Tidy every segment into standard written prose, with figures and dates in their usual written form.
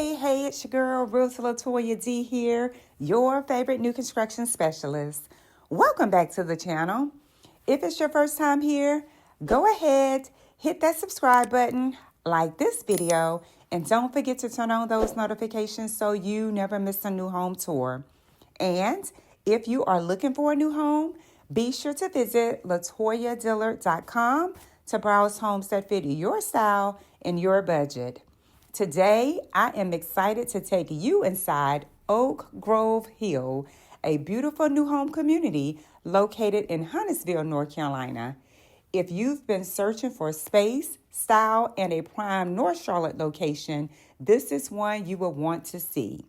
Hey, it's your girl, Latoya D here, your favorite new construction specialist. Welcome back to the channel. If it's your first time here, go ahead, hit that subscribe button, like this video, and don't forget to turn on those notifications so you never miss a new home tour. And if you are looking for a new home, be sure to visit LatoyaDillard.com to browse homes that fit your style and your budget. Today, I am excited to take you inside Oak Grove Hill, a beautiful new home community located in Huntersville, North Carolina. If you've been searching for space, style, and a prime North Charlotte location, this is one you will want to see.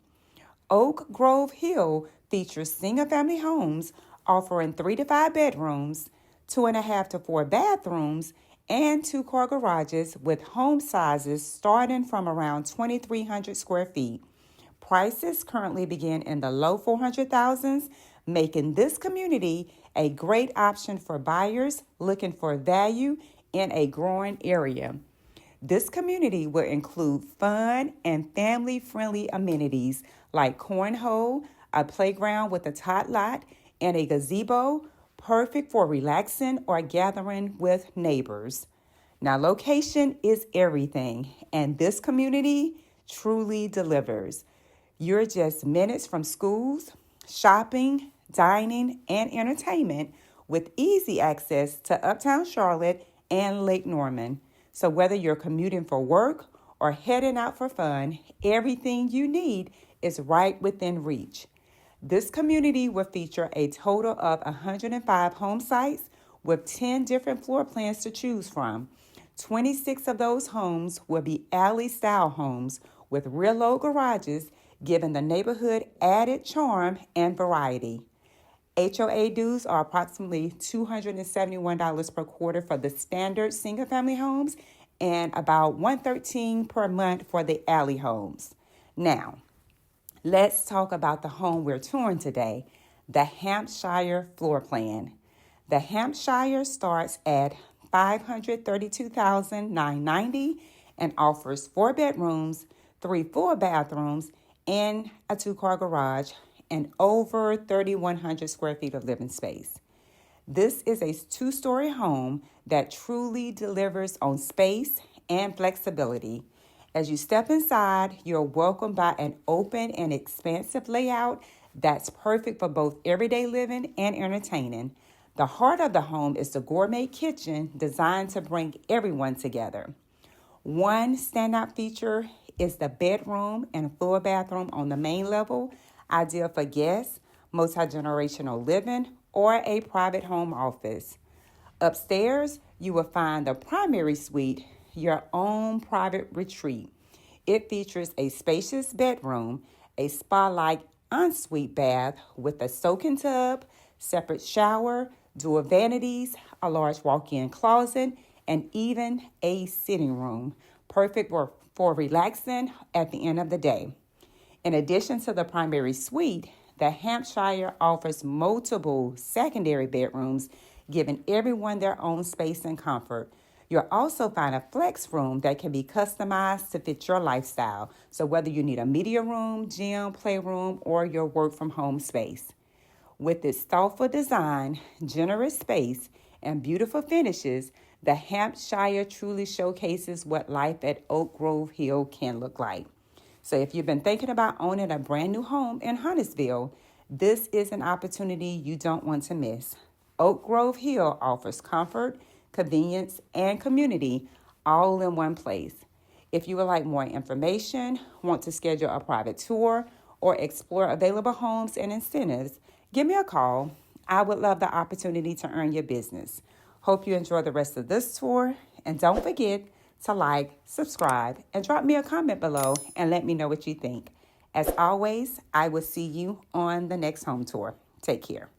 Oak Grove Hill features single-family homes offering 3 to 5 bedrooms, 2.5 to 4 bathrooms, and 2-car garages with home sizes starting from around 2,300 square feet. Prices currently begin in the low 400,000s, making this community a great option for buyers looking for value in a growing area. This community will include fun and family-friendly amenities like cornhole, a playground with a tot lot, and a gazebo, perfect for relaxing or gathering with neighbors. Now, location is everything, and this community truly delivers. You're just minutes from schools, shopping, dining, and entertainment with easy access to Uptown Charlotte and Lake Norman. So whether you're commuting for work or heading out for fun, everything you need is right within reach. This community will feature a total of 105 home sites with 10 different floor plans to choose from. 26 of those homes will be alley-style homes with rear-load garages, giving the neighborhood added charm and variety. HOA dues are approximately $271 per quarter for the standard single-family homes and about $113 per month for the alley homes. Now, let's talk about the home we're touring today, the Hampshire floor plan. The Hampshire starts at $532,990 and offers 4 bedrooms, 3 full bathrooms, and a 2-car garage, and over 3,100 square feet of living space. This is a 2-story home that truly delivers on space and flexibility. As you step inside, you're welcomed by an open and expansive layout that's perfect for both everyday living and entertaining. The heart of the home is the gourmet kitchen designed to bring everyone together. One standout feature is the bedroom and full bathroom on the main level, ideal for guests, multi-generational living, or a private home office. Upstairs, you will find the primary suite, your own private retreat. It features a spacious bedroom, a spa-like ensuite bath with a soaking tub, separate shower, dual vanities, a large walk-in closet, and even a sitting room, perfect for relaxing at the end of the day. In addition to the primary suite, the Hampshire offers multiple secondary bedrooms, giving everyone their own space and comfort. You'll also find a flex room that can be customized to fit your lifestyle. So whether you need a media room, gym, playroom, or your work from home space. With its thoughtful design, generous space, and beautiful finishes, the Hampshire truly showcases what life at Oak Grove Hill can look like. So if you've been thinking about owning a brand new home in Huntersville, this is an opportunity you don't want to miss. Oak Grove Hill offers comfort, convenience, and community all in one place. If you would like more information, want to schedule a private tour, or explore available homes and incentives, give me a call. I would love the opportunity to earn your business. Hope you enjoy the rest of this tour, and don't forget to like, subscribe, and drop me a comment below and let me know what you think. As always, I will see you on the next home tour. Take care.